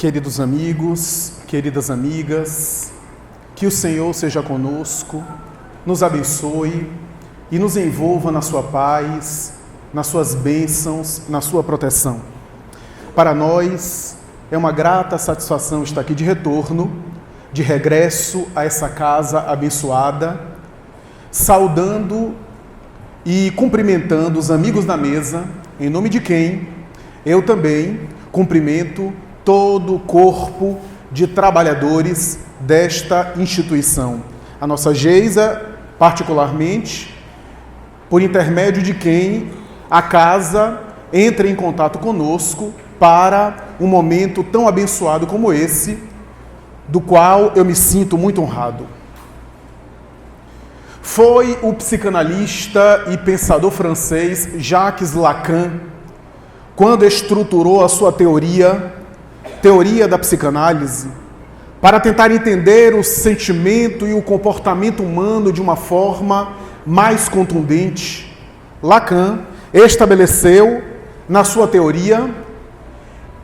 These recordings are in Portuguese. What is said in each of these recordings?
Queridos amigos, queridas amigas, que o Senhor seja conosco, nos abençoe e nos envolva na sua paz, nas suas bênçãos, na sua proteção. Para nós é uma grata satisfação estar aqui de retorno, de regresso a essa casa abençoada, saudando e cumprimentando os amigos da mesa, em nome de quem eu também cumprimento todo o corpo de trabalhadores desta instituição. A nossa Geisa, particularmente, por intermédio de quem a casa entra em contato conosco para um momento tão abençoado como esse, do qual eu me sinto muito honrado. Foi o psicanalista e pensador francês Jacques Lacan, quando estruturou a sua teoria da psicanálise, para tentar entender o sentimento e o comportamento humano de uma forma mais contundente. Lacan estabeleceu, na sua teoria,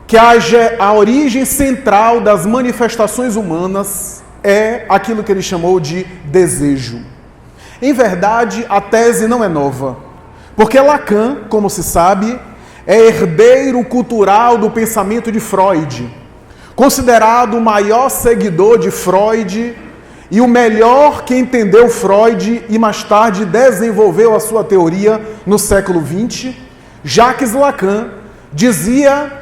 que a origem central das manifestações humanas é aquilo que ele chamou de desejo. Em verdade, a tese não é nova, porque Lacan, como se sabe, é herdeiro cultural do pensamento de Freud, considerado o maior seguidor de Freud e o melhor que entendeu Freud e mais tarde desenvolveu a sua teoria no século XX. Jacques Lacan dizia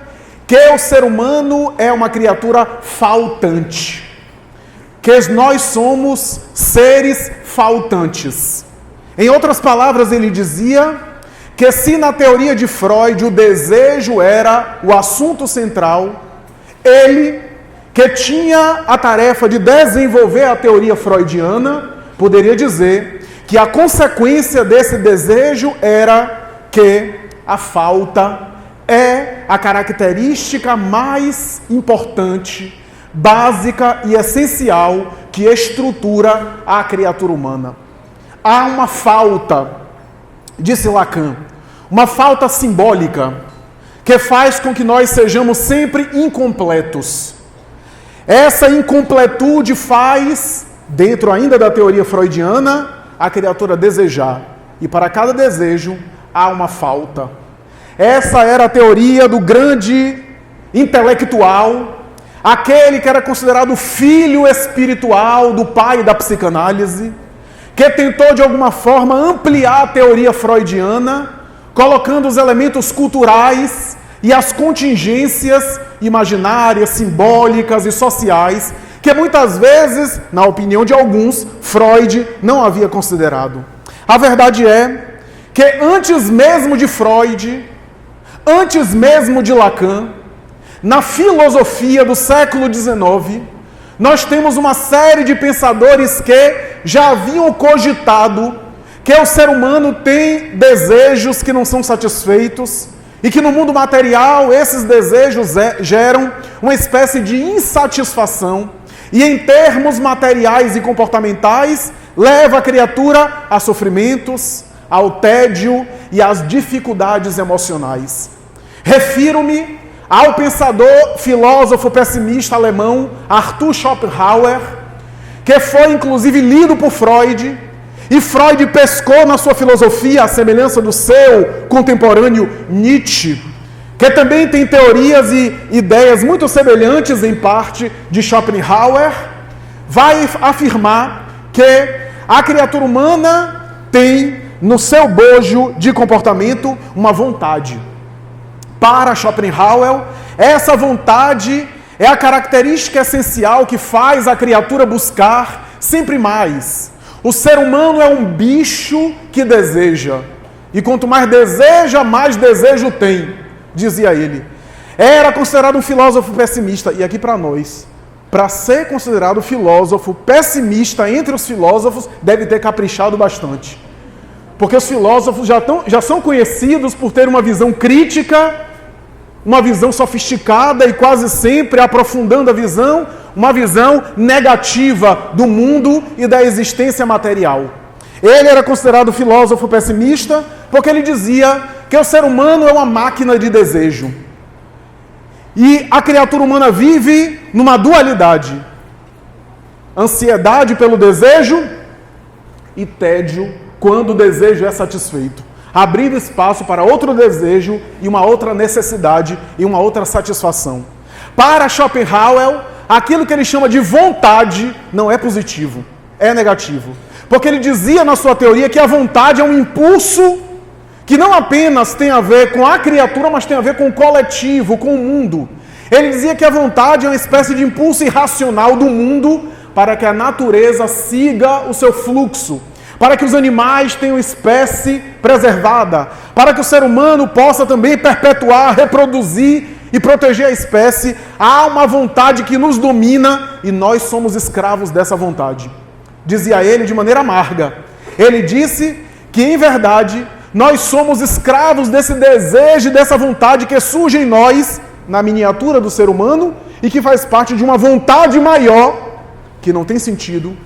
que o ser humano é uma criatura faltante, que nós somos seres faltantes. Em outras palavras, ele dizia que se na teoria de Freud o desejo era o assunto central, ele, que tinha a tarefa de desenvolver a teoria freudiana, poderia dizer que a consequência desse desejo era que a falta é a característica mais importante, básica e essencial que estrutura a criatura humana. Há uma falta, disse Lacan, uma falta simbólica que faz com que nós sejamos sempre incompletos. Essa incompletude faz, dentro ainda da teoria freudiana, a criatura desejar. E para cada desejo há uma falta. Essa era a teoria do grande intelectual, aquele que era considerado filho espiritual do pai da psicanálise, que tentou de alguma forma ampliar a teoria freudiana, colocando os elementos culturais e as contingências imaginárias, simbólicas e sociais, que muitas vezes, na opinião de alguns, Freud não havia considerado. A verdade é que antes mesmo de Freud, antes mesmo de Lacan, na filosofia do século XIX, nós temos uma série de pensadores que já haviam cogitado que o ser humano tem desejos que não são satisfeitos e que no mundo material esses desejos geram uma espécie de insatisfação e em termos materiais e comportamentais leva a criatura a sofrimentos, ao tédio e às dificuldades emocionais. Refiro-me ao pensador, filósofo pessimista alemão Arthur Schopenhauer, que foi inclusive lido por Freud, e Freud pescou na sua filosofia a semelhança do seu contemporâneo Nietzsche, que também tem teorias e ideias muito semelhantes em parte de Schopenhauer, vai afirmar que a criatura humana tem no seu bojo de comportamento uma vontade. Para Schopenhauer, essa vontade é a característica essencial que faz a criatura buscar sempre mais. O ser humano é um bicho que deseja. E quanto mais deseja, mais desejo tem, dizia ele. Era considerado um filósofo pessimista. E aqui para nós, para ser considerado filósofo pessimista entre os filósofos, deve ter caprichado bastante. Porque os filósofos já são conhecidos por ter uma visão crítica, uma visão sofisticada e quase sempre aprofundando a visão, uma visão negativa do mundo e da existência material. Ele era considerado filósofo pessimista porque ele dizia que o ser humano é uma máquina de desejo. E a criatura humana vive numa dualidade. Ansiedade pelo desejo e tédio quando o desejo é satisfeito, abrindo espaço para outro desejo e uma outra necessidade e uma outra satisfação. Para Schopenhauer, aquilo que ele chama de vontade não é positivo, é negativo. Porque ele dizia na sua teoria que a vontade é um impulso que não apenas tem a ver com a criatura, mas tem a ver com o coletivo, com o mundo. Ele dizia que a vontade é uma espécie de impulso irracional do mundo para que a natureza siga o seu fluxo, para que os animais tenham espécie preservada, para que o ser humano possa também perpetuar, reproduzir e proteger a espécie. Há uma vontade que nos domina e nós somos escravos dessa vontade. Dizia ele de maneira amarga. Ele disse que, em verdade, nós somos escravos desse desejo, dessa vontade que surge em nós, na miniatura do ser humano, e que faz parte de uma vontade maior, que não tem sentido,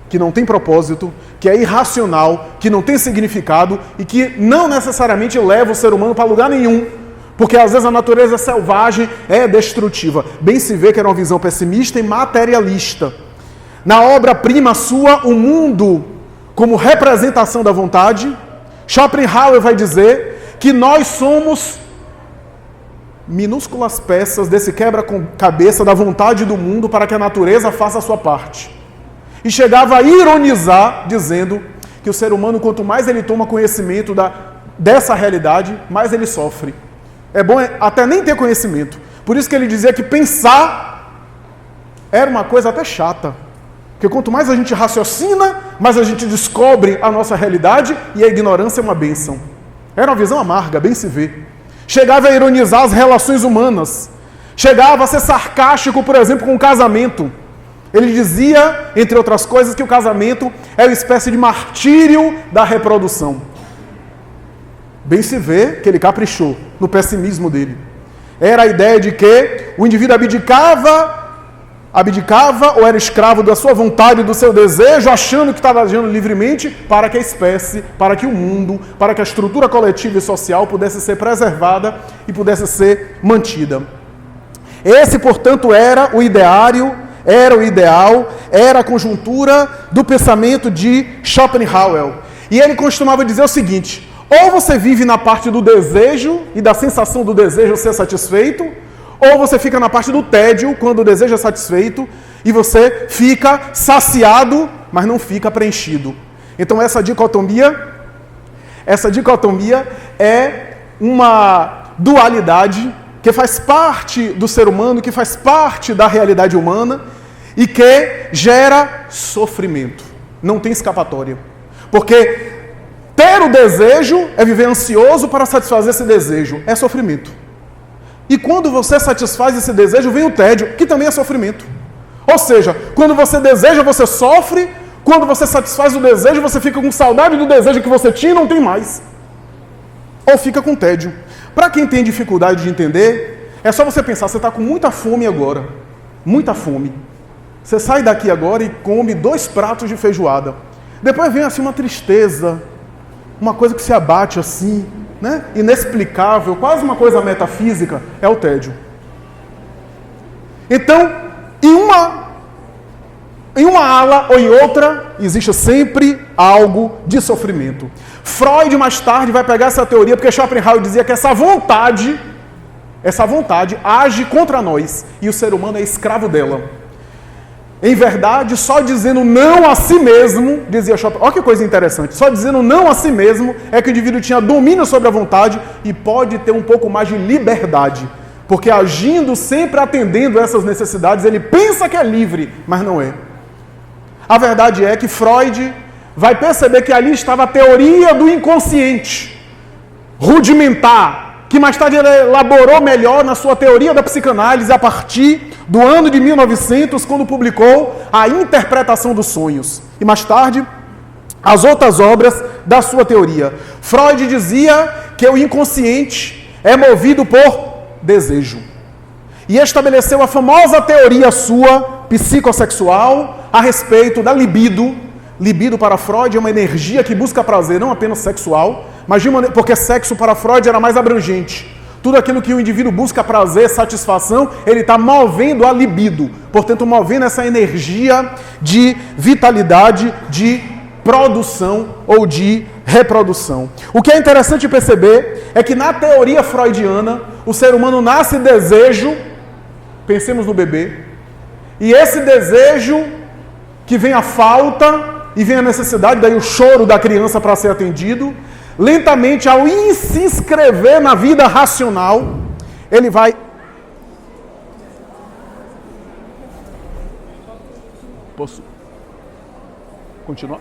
que não tem propósito, que é irracional, que não tem significado e que não necessariamente leva o ser humano para lugar nenhum, porque às vezes a natureza selvagem é destrutiva. Bem se vê que era uma visão pessimista e materialista. Na obra-prima sua, O Mundo como Representação da Vontade, Schopenhauer vai dizer que nós somos minúsculas peças desse quebra-cabeça da vontade do mundo para que a natureza faça a sua parte. E chegava a ironizar, dizendo que o ser humano, quanto mais ele toma conhecimento dessa realidade, mais ele sofre. É bom até nem ter conhecimento. Por isso que ele dizia que pensar era uma coisa até chata. Porque quanto mais a gente raciocina, mais a gente descobre a nossa realidade e a ignorância é uma bênção. Era uma visão amarga, bem se vê. Chegava a ironizar as relações humanas. Chegava a ser sarcástico, por exemplo, com o casamento. Ele dizia, entre outras coisas, que o casamento é uma espécie de martírio da reprodução. Bem se vê que ele caprichou no pessimismo dele. Era a ideia de que o indivíduo abdicava ou era escravo da sua vontade, do seu desejo, achando que estava agindo livremente para que a espécie, para que o mundo, para que a estrutura coletiva e social pudesse ser preservada e pudesse ser mantida. Esse, portanto, era o ideário, era o ideal, era a conjuntura do pensamento de Schopenhauer. E ele costumava dizer o seguinte: ou você vive na parte do desejo e da sensação do desejo ser satisfeito, ou você fica na parte do tédio, quando o desejo é satisfeito, e você fica saciado, mas não fica preenchido. Então essa dicotomia é uma dualidade que faz parte do ser humano, que faz parte da realidade humana e que gera sofrimento. Não tem escapatória. Porque ter o desejo é viver ansioso para satisfazer esse desejo. É sofrimento. E quando você satisfaz esse desejo, vem o tédio, que também é sofrimento. Ou seja, quando você deseja, você sofre. Quando você satisfaz o desejo, você fica com saudade do desejo que você tinha e não tem mais. Ou fica com tédio. Para quem tem dificuldade de entender, é só você pensar, você está com muita fome agora. Muita fome. Você sai daqui agora e come 2 pratos de feijoada. Depois vem assim uma tristeza, uma coisa que se abate assim, né? Inexplicável, quase uma coisa metafísica, é o tédio. Então, em uma ala ou em outra, existe sempre algo de sofrimento. Freud, mais tarde, vai pegar essa teoria, porque Schopenhauer dizia que essa vontade age contra nós, e o ser humano é escravo dela. Em verdade, só dizendo não a si mesmo, dizia Schopenhauer, olha que coisa interessante, só dizendo não a si mesmo é que o indivíduo tinha domínio sobre a vontade e pode ter um pouco mais de liberdade. Porque agindo sempre atendendo essas necessidades, ele pensa que é livre, mas não é. A verdade é que Freud vai perceber que ali estava a teoria do inconsciente, rudimentar, que mais tarde ele elaborou melhor na sua teoria da psicanálise a partir do ano de 1900, quando publicou a Interpretação dos Sonhos. E mais tarde, as outras obras da sua teoria. Freud dizia que o inconsciente é movido por desejo. E estabeleceu a famosa teoria sua, psicossexual, a respeito da libido. Libido para Freud é uma energia que busca prazer, não apenas sexual, mas porque sexo para Freud era mais abrangente. Tudo aquilo que o indivíduo busca prazer, satisfação, ele está movendo a libido. Portanto, movendo essa energia de vitalidade, de produção ou de reprodução. O que é interessante perceber é que na teoria freudiana, o ser humano nasce desejo, pensemos no bebê, e esse desejo que vem a falta e vem a necessidade, daí o choro da criança para ser atendido, lentamente, ao se inscrever na vida racional, ele vai... Posso continuar?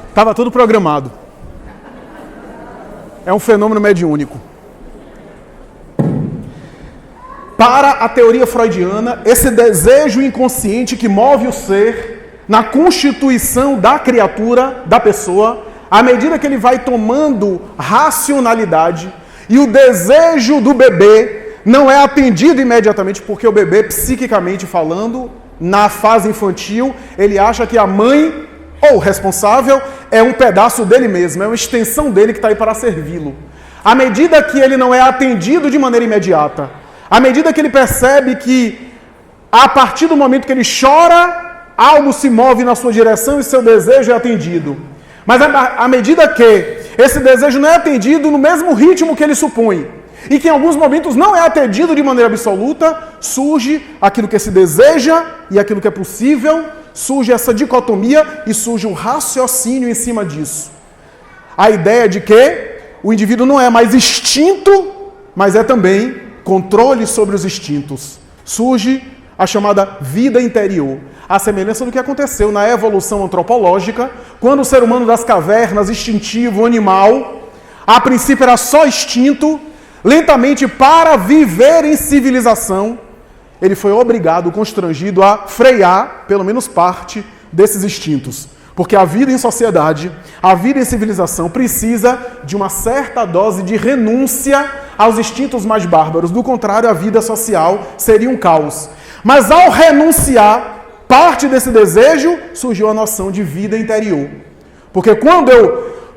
Estava tudo programado. É um fenômeno mediúnico. Para a teoria freudiana, esse desejo inconsciente que move o ser na constituição da criatura, da pessoa, à medida que ele vai tomando racionalidade, e o desejo do bebê não é atendido imediatamente, porque o bebê, psiquicamente falando, na fase infantil, ele acha que a mãe ou o responsável é um pedaço dele mesmo, é uma extensão dele que está aí para servi-lo. À medida que ele não é atendido de maneira imediata, à medida que ele percebe que, a partir do momento que ele chora, algo se move na sua direção e seu desejo é atendido. Mas à medida que esse desejo não é atendido no mesmo ritmo que ele supõe, e que em alguns momentos não é atendido de maneira absoluta, surge aquilo que se deseja e aquilo que é possível, surge essa dicotomia e surge um raciocínio em cima disso. A ideia de que o indivíduo não é mais instinto, mas é também controle sobre os instintos. Surge a chamada vida interior. A semelhança do que aconteceu na evolução antropológica, quando o ser humano das cavernas, instintivo, animal, a princípio era só instinto, lentamente, para viver em civilização, ele foi obrigado, constrangido a frear, pelo menos parte, desses instintos. Porque a vida em sociedade, a vida em civilização, precisa de uma certa dose de renúncia aos instintos mais bárbaros. Do contrário, a vida social seria um caos. Mas ao renunciar parte desse desejo, surgiu a noção de vida interior. Porque quando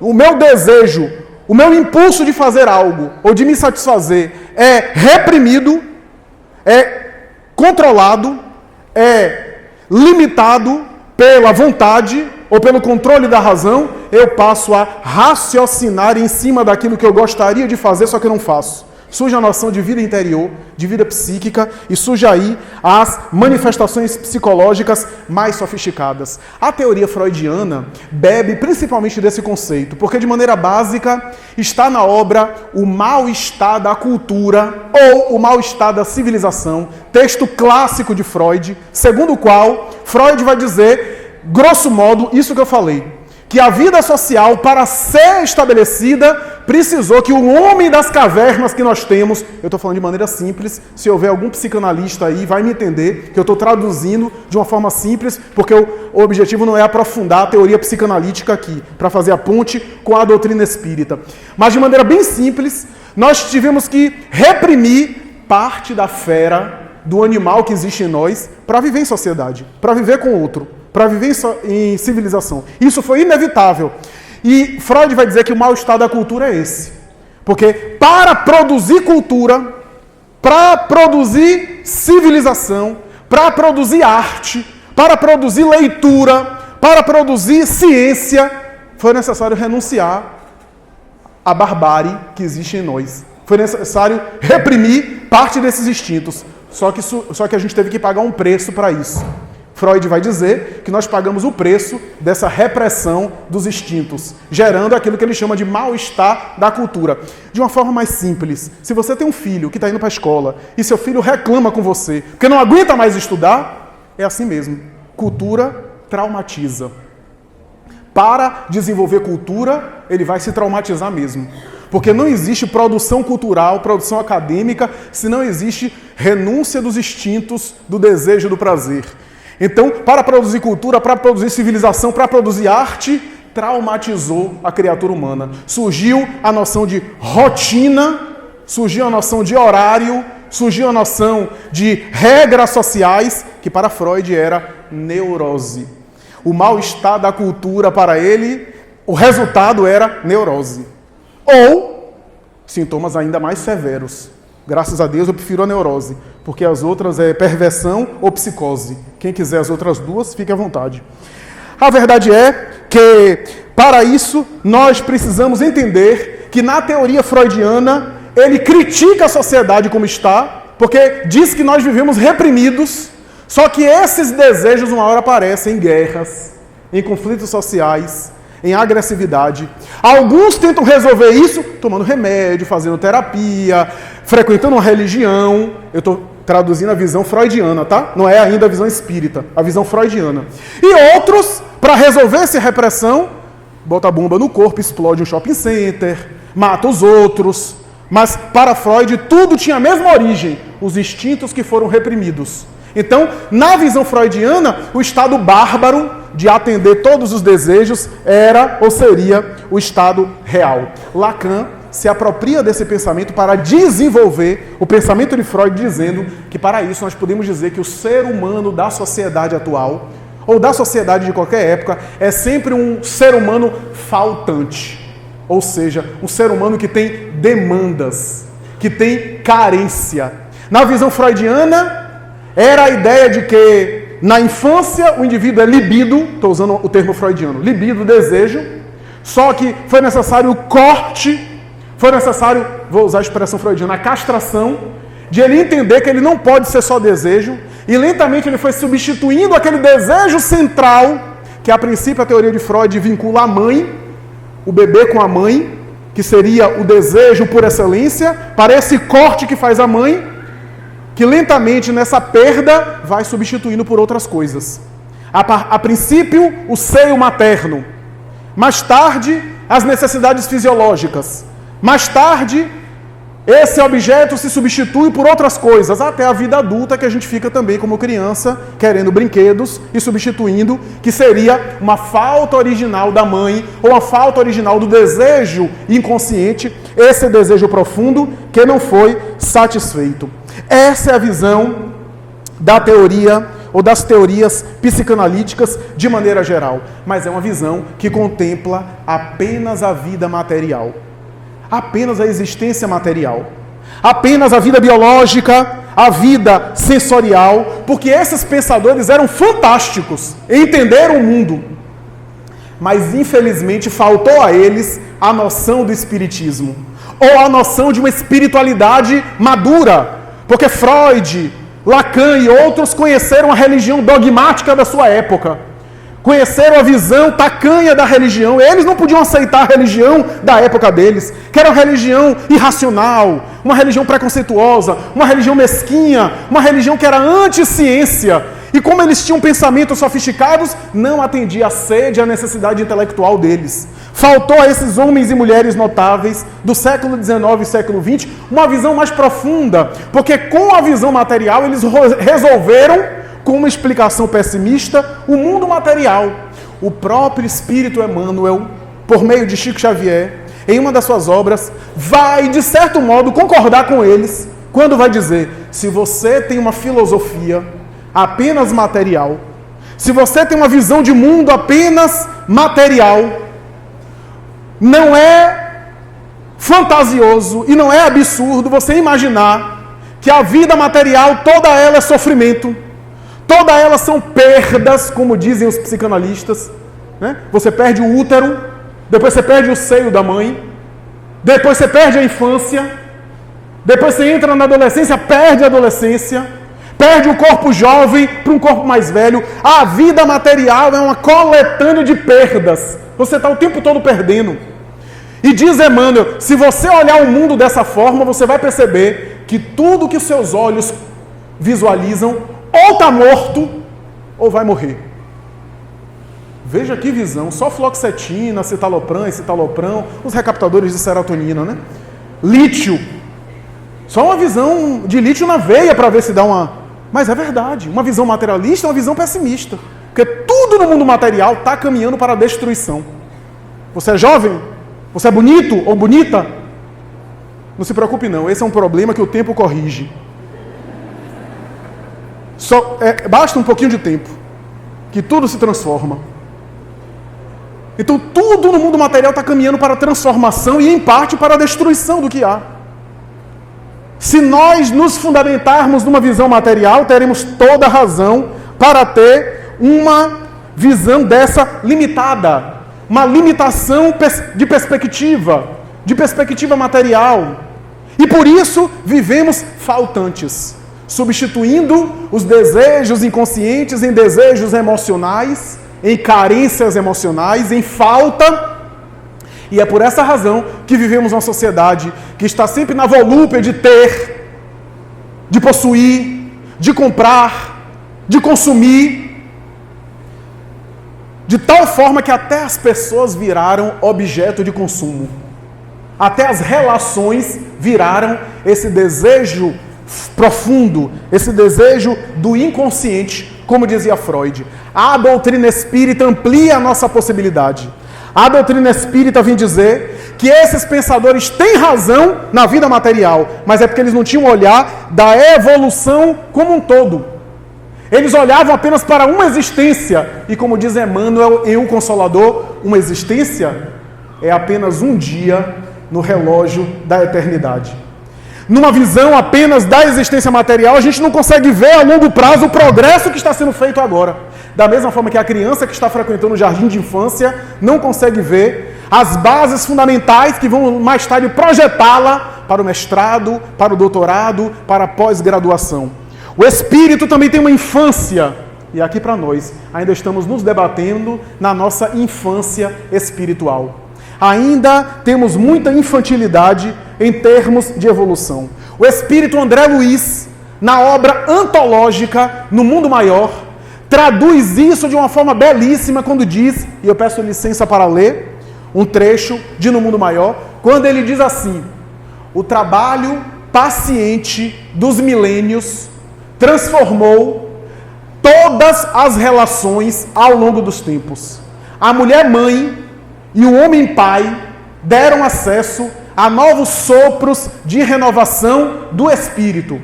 o meu desejo, o meu impulso de fazer algo, ou de me satisfazer, é reprimido, é controlado, é limitado pela vontade ou pelo controle da razão, eu passo a raciocinar em cima daquilo que eu gostaria de fazer, só que eu não faço. Surge a noção de vida interior, de vida psíquica, e surge aí as manifestações psicológicas mais sofisticadas. A teoria freudiana bebe principalmente desse conceito, porque de maneira básica está na obra O Mal-Estar da Cultura ou O Mal-Estar da Civilização, texto clássico de Freud, segundo o qual Freud vai dizer, grosso modo, isso que eu falei, que a vida social, para ser estabelecida, precisou que o homem das cavernas que nós temos, eu estou falando de maneira simples, se houver algum psicanalista aí, vai me entender, que eu estou traduzindo de uma forma simples, porque o objetivo não é aprofundar a teoria psicanalítica aqui, para fazer a ponte com a doutrina espírita. Mas de maneira bem simples, nós tivemos que reprimir parte da fera, do animal que existe em nós, para viver em sociedade, para viver com o outro, para viver em civilização. Isso foi inevitável. E Freud vai dizer que o mal-estar da cultura é esse. Porque para produzir cultura, para produzir civilização, para produzir arte, para produzir leitura, para produzir ciência, foi necessário renunciar à barbárie que existe em nós. Foi necessário reprimir parte desses instintos. Só que a gente teve que pagar um preço para isso. Freud vai dizer que nós pagamos o preço dessa repressão dos instintos, gerando aquilo que ele chama de mal-estar da cultura. De uma forma mais simples, se você tem um filho que está indo para a escola e seu filho reclama com você porque não aguenta mais estudar, é assim mesmo. Cultura traumatiza. Para desenvolver cultura, ele vai se traumatizar mesmo. Porque não existe produção cultural, produção acadêmica, se não existe renúncia dos instintos, do desejo, do prazer. Então, para produzir cultura, para produzir civilização, para produzir arte, traumatizou a criatura humana. Surgiu a noção de rotina, surgiu a noção de horário, surgiu a noção de regras sociais, que para Freud era neurose. O mal-estar da cultura para ele, o resultado era neurose. Ou sintomas ainda mais severos. Graças a Deus eu prefiro a neurose, porque as outras é perversão ou psicose. Quem quiser as outras duas, fique à vontade. A verdade é que, para isso, nós precisamos entender que na teoria freudiana, ele critica a sociedade como está, porque diz que nós vivemos reprimidos, só que esses desejos uma hora aparecem em guerras, em conflitos sociais, em agressividade. Alguns tentam resolver isso tomando remédio, fazendo terapia, frequentando uma religião. Eu estou traduzindo a visão freudiana, tá? Não é ainda a visão espírita, a visão freudiana. E outros, para resolver essa repressão, bota a bomba no corpo, explode um shopping center, mata os outros. Mas para Freud tudo tinha a mesma origem, os instintos que foram reprimidos. Então, na visão freudiana, o estado bárbaro de atender todos os desejos era ou seria o estado real. Lacan se apropria desse pensamento para desenvolver o pensamento de Freud, dizendo que para isso nós podemos dizer que o ser humano da sociedade atual, ou da sociedade de qualquer época, é sempre um ser humano faltante. Ou seja, um ser humano que tem demandas, que tem carência. Na visão freudiana, era a ideia de que na infância o indivíduo é libido, estou usando o termo freudiano, libido, desejo, só que foi necessário o corte, foi necessário, vou usar a expressão freudiana, a castração, de ele entender que ele não pode ser só desejo, e lentamente ele foi substituindo aquele desejo central, que a princípio a teoria de Freud vincula a mãe, o bebê com a mãe, que seria o desejo por excelência, para esse corte que faz a mãe, que lentamente nessa perda vai substituindo por outras coisas. A princípio, o seio materno. Mais tarde, as necessidades fisiológicas. Mais tarde, esse objeto se substitui por outras coisas, até a vida adulta, que a gente fica também como criança, querendo brinquedos e substituindo, que seria uma falta original da mãe, ou a falta original do desejo inconsciente, esse desejo profundo que não foi satisfeito. Essa é a visão da teoria, ou das teorias psicanalíticas de maneira geral, mas é uma visão que contempla apenas a vida material. Apenas a existência material, apenas a vida biológica, a vida sensorial, porque esses pensadores eram fantásticos, entenderam o mundo, mas infelizmente faltou a eles a noção do espiritismo, ou a noção de uma espiritualidade madura, porque Freud, Lacan e outros conheceram a religião dogmática da sua época, conheceram a visão tacanha da religião. Eles não podiam aceitar a religião da época deles, que era uma religião irracional, uma religião preconceituosa, uma religião mesquinha, uma religião que era anti-ciência. E como eles tinham pensamentos sofisticados, não atendia a sede e a necessidade intelectual deles. Faltou a esses homens e mulheres notáveis do século XIX e século XX uma visão mais profunda, porque com a visão material eles resolveram, com uma explicação pessimista, o mundo material. O próprio Espírito Emmanuel, por meio de Chico Xavier, em uma das suas obras, vai, de certo modo, concordar com eles, quando vai dizer, se você tem uma filosofia apenas material, se você tem uma visão de mundo apenas material, não é fantasioso e não é absurdo você imaginar que a vida material, toda ela é sofrimento, todas elas são perdas, como dizem os psicanalistas, né? Você perde o útero, depois você perde o seio da mãe, depois você perde a infância, depois você entra na adolescência, perde a adolescência, perde o corpo jovem para um corpo mais velho. A vida material é uma coletânea de perdas. Você está o tempo todo perdendo. E diz Emmanuel, se você olhar o mundo dessa forma, você vai perceber que tudo que os seus olhos visualizam ou está morto, ou vai morrer. Veja que visão, só fluoxetina, citalopram, escitalopram, os recaptadores de serotonina, né? Lítio, só uma visão de lítio na veia para ver se dá uma... Mas é verdade, uma visão materialista é uma visão pessimista, porque tudo no mundo material está caminhando para a destruição. Você é jovem? Você é bonito ou bonita? Não se preocupe não, esse é um problema que o tempo corrige. Basta um pouquinho de tempo, que tudo se transforma. Então tudo no mundo material está caminhando para a transformação e em parte para a destruição do que há. Se nós nos fundamentarmos numa visão material, teremos toda a razão para ter uma visão dessa limitada, uma limitação de perspectiva material. E por isso vivemos faltantes, substituindo os desejos inconscientes em desejos emocionais, em carências emocionais, em falta. E é por essa razão que vivemos uma sociedade que está sempre na volúpia de ter, de possuir, de comprar, de consumir, de tal forma que até as pessoas viraram objeto de consumo. Até as relações viraram esse desejo profundo, esse desejo do inconsciente, como dizia Freud. A doutrina espírita amplia a nossa possibilidade. A doutrina espírita vem dizer que esses pensadores têm razão na vida material, mas é porque eles não tinham um olhar da evolução como um todo. Eles olhavam apenas para uma existência, e como diz Emmanuel em O Consolador, uma existência é apenas um dia no relógio da eternidade. Numa visão apenas da existência material, a gente não consegue ver a longo prazo o progresso que está sendo feito agora. Da mesma forma que a criança que está frequentando o jardim de infância não consegue ver as bases fundamentais que vão mais tarde projetá-la para o mestrado, para o doutorado, para a pós-graduação. O espírito também tem uma infância, e aqui para nós ainda estamos nos debatendo na nossa infância espiritual. Ainda temos muita infantilidade em termos de evolução. O espírito André Luiz, na obra antológica No Mundo Maior, traduz isso de uma forma belíssima quando diz, e eu peço licença para ler um trecho de No Mundo Maior, quando ele diz assim: o trabalho paciente dos milênios transformou todas as relações ao longo dos tempos. A mulher mãe e o homem pai deram acesso a novos sopros de renovação do espírito,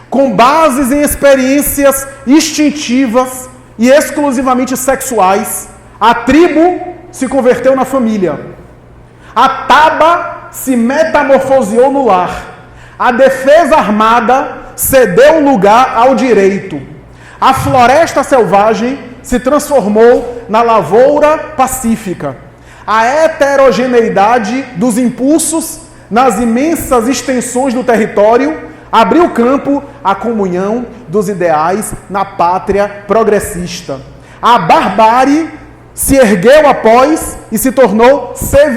com bases em experiências instintivas e exclusivamente sexuais. A tribo se converteu na família. A taba se metamorfoseou no lar. A defesa armada cedeu lugar ao direito. A floresta selvagem se transformou na lavoura pacífica. A heterogeneidade dos impulsos nas imensas extensões do território abriu campo à comunhão dos ideais na pátria progressista. A barbárie se ergueu após e se tornou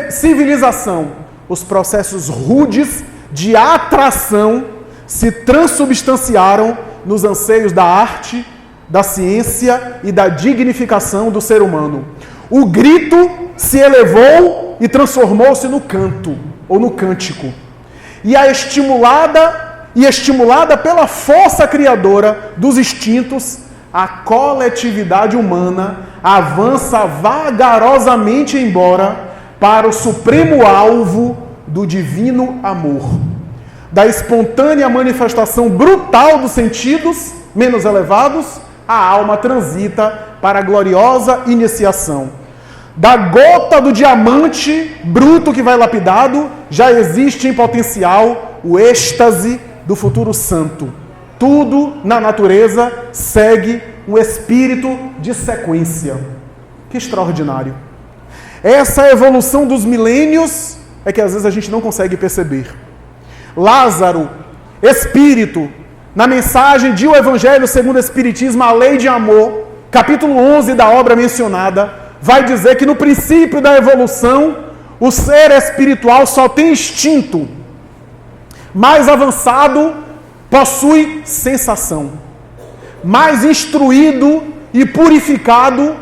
civilização. Os processos rudes de atração se transubstanciaram nos anseios da arte, da ciência e da dignificação do ser humano. O grito se elevou e transformou-se no canto, ou no cântico. E estimulada pela força criadora dos instintos, a coletividade humana avança vagarosamente embora para o supremo alvo do divino amor. Da espontânea manifestação brutal dos sentidos menos elevados, a alma transita para a gloriosa iniciação. Da gota do diamante bruto que vai lapidado, já existe em potencial o êxtase do futuro santo. Tudo na natureza segue um espírito de sequência. Que extraordinário. Essa evolução dos milênios é que às vezes a gente não consegue perceber. Lázaro, espírito, na mensagem de O Evangelho segundo o Espiritismo, a Lei de Amor, capítulo 11 da obra mencionada, vai dizer que no princípio da evolução, o ser espiritual só tem instinto. Mais avançado, possui sensação. Mais instruído e purificado,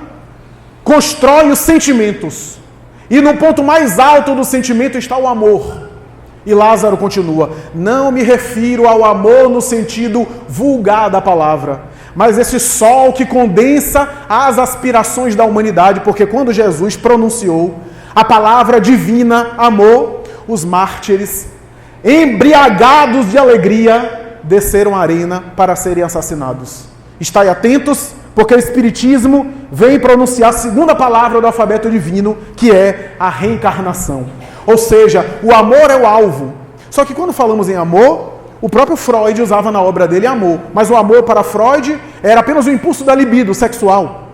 constrói os sentimentos. E no ponto mais alto do sentimento está o amor. E Lázaro continua: não me refiro ao amor no sentido vulgar da palavra, mas esse sol que condensa as aspirações da humanidade, porque quando Jesus pronunciou a palavra divina, amor, os mártires, embriagados de alegria, desceram à arena para serem assassinados. Estai atentos, porque o Espiritismo vem pronunciar a segunda palavra do alfabeto divino, que é a reencarnação. Ou seja, o amor é o alvo. Só que quando falamos em amor, o próprio Freud usava na obra dele amor. Mas o amor para Freud era apenas o impulso da libido sexual.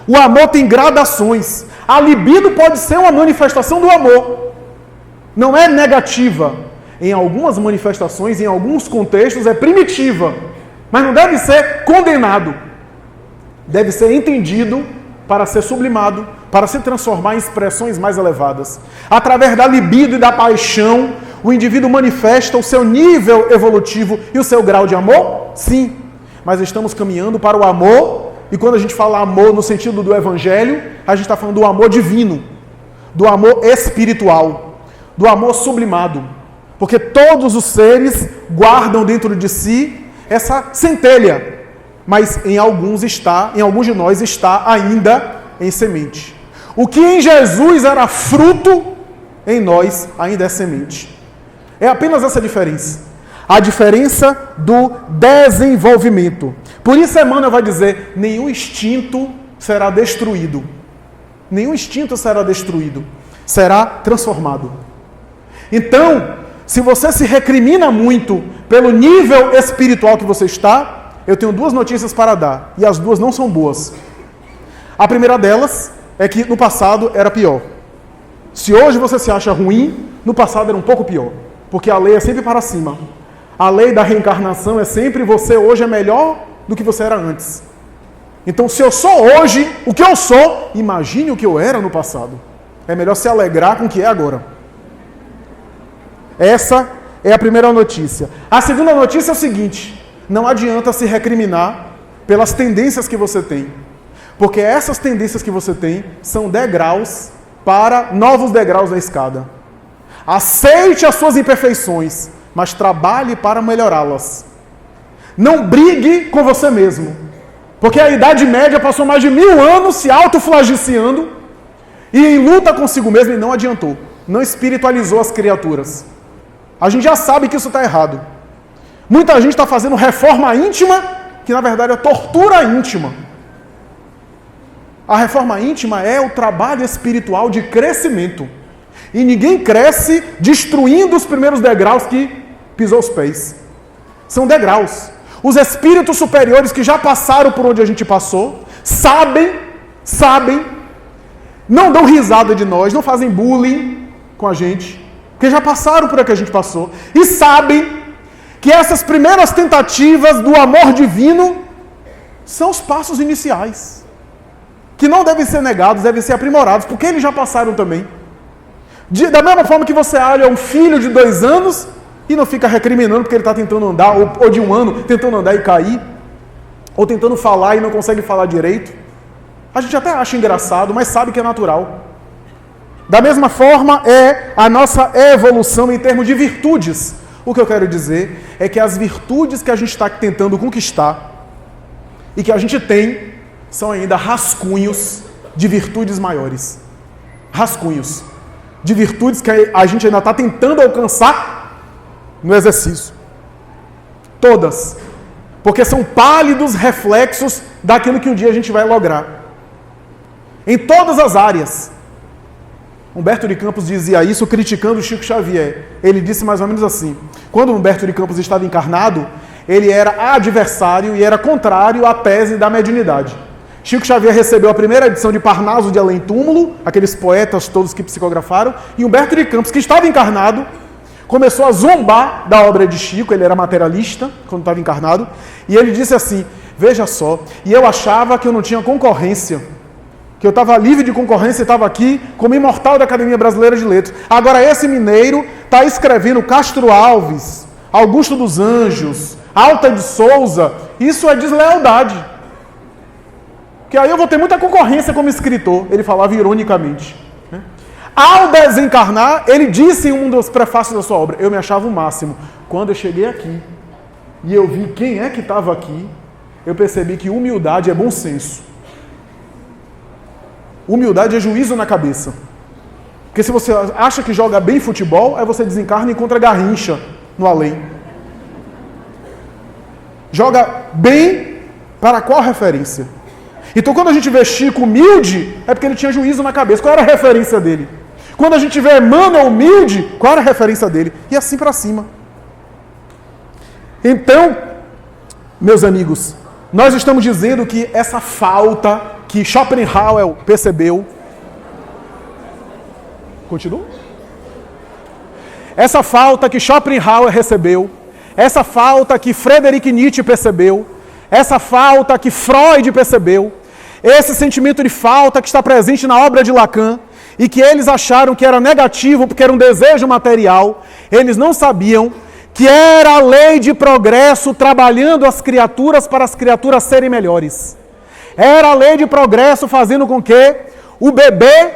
O amor tem gradações. A libido pode ser uma manifestação do amor. Não é negativa. Em algumas manifestações, em alguns contextos, é primitiva. Mas não deve ser condenado. Deve ser entendido para ser sublimado, para se transformar em expressões mais elevadas. Através da libido e da paixão, o indivíduo manifesta o seu nível evolutivo e o seu grau de amor? Sim. Mas estamos caminhando para o amor, e quando a gente fala amor no sentido do Evangelho, a gente está falando do amor divino, do amor espiritual, do amor sublimado. Porque todos os seres guardam dentro de si essa centelha, mas em alguns de nós está ainda em semente. O que em Jesus era fruto, em nós ainda é semente. É apenas essa diferença. A diferença do desenvolvimento. Por isso Emmanuel vai dizer: nenhum instinto será destruído. Nenhum instinto será destruído. Será transformado. Então, se você se recrimina muito pelo nível espiritual que você está, eu tenho duas notícias para dar, e as duas não são boas. A primeira delas é que no passado era pior. Se hoje você se acha ruim, no passado era um pouco pior, porque a lei é sempre para cima. A lei da reencarnação é sempre você hoje é melhor do que você era antes. Então, se eu sou hoje o que eu sou, imagine o que eu era no passado. É melhor se alegrar com o que é agora. Essa é a primeira notícia. A segunda notícia é o seguinte: não adianta se recriminar pelas tendências que você tem. Porque essas tendências que você tem são degraus para novos degraus da escada. Aceite as suas imperfeições, mas trabalhe para melhorá-las. Não brigue com você mesmo. Porque a Idade Média passou mais de 1000 anos se autoflagiciando e em luta consigo mesmo, e não adiantou. Não espiritualizou as criaturas. A gente já sabe que isso está errado. Muita gente está fazendo reforma íntima, que na verdade é tortura íntima. A reforma íntima é o trabalho espiritual de crescimento. E ninguém cresce destruindo os primeiros degraus que pisou os pés. São degraus. Os espíritos superiores que já passaram por onde a gente passou, sabem, não dão risada de nós, não fazem bullying com a gente, porque já passaram por onde a gente passou, e sabem que essas primeiras tentativas do amor divino são os passos iniciais, que não devem ser negados, devem ser aprimorados, porque eles já passaram também. Da mesma forma que você olha um filho de 2 anos e não fica recriminando porque ele está tentando andar, ou de 1 ano, tentando andar e cair, ou tentando falar e não consegue falar direito. A gente até acha engraçado, mas sabe que é natural. Da mesma forma é a nossa evolução em termos de virtudes. O que eu quero dizer é que as virtudes que a gente está tentando conquistar e que a gente tem são ainda rascunhos de virtudes maiores. Rascunhos de virtudes que a gente ainda está tentando alcançar no exercício. Todas. Porque são pálidos reflexos daquilo que um dia a gente vai lograr. Em todas as áreas. Humberto de Campos dizia isso criticando Chico Xavier. Ele disse mais ou menos assim: quando Humberto de Campos estava encarnado, ele era adversário e era contrário à tese da mediunidade. Chico Xavier recebeu a primeira edição de Parnaso de Além Túmulo, aqueles poetas todos que psicografaram, e Humberto de Campos, que estava encarnado, começou a zombar da obra de Chico. Ele era materialista quando estava encarnado, e ele disse assim: veja só, e eu achava que eu não tinha concorrência, que eu estava livre de concorrência e estava aqui como imortal da Academia Brasileira de Letras. Agora esse mineiro está escrevendo Castro Alves, Augusto dos Anjos, Alta de Souza. Isso é deslealdade. porque aí eu vou ter muita concorrência como escritor, ele falava ironicamente. Ao desencarnar, ele disse em um dos prefácios da sua obra, eu me achava o máximo. Quando eu cheguei aqui e eu vi quem é que estava aqui, eu percebi que humildade é bom senso. Humildade é juízo na cabeça. Porque se você acha que joga bem futebol, aí você desencarna e encontra Garrincha no além. Joga bem para qual referência? Então quando a gente vê Chico humilde, é porque ele tinha juízo na cabeça. Qual era a referência dele? Quando a gente vê Emmanuel humilde, qual era a referência dele? E assim para cima. Então, meus amigos, nós estamos dizendo que essa falta que Schopenhauer percebeu... Continua? Essa falta que Schopenhauer recebeu, essa falta que Friedrich Nietzsche percebeu, essa falta que Freud percebeu, esse sentimento de falta que está presente na obra de Lacan e que eles acharam que era negativo porque era um desejo material, eles não sabiam que era a lei de progresso trabalhando as criaturas para as criaturas serem melhores. Era a lei de progresso fazendo com que o bebê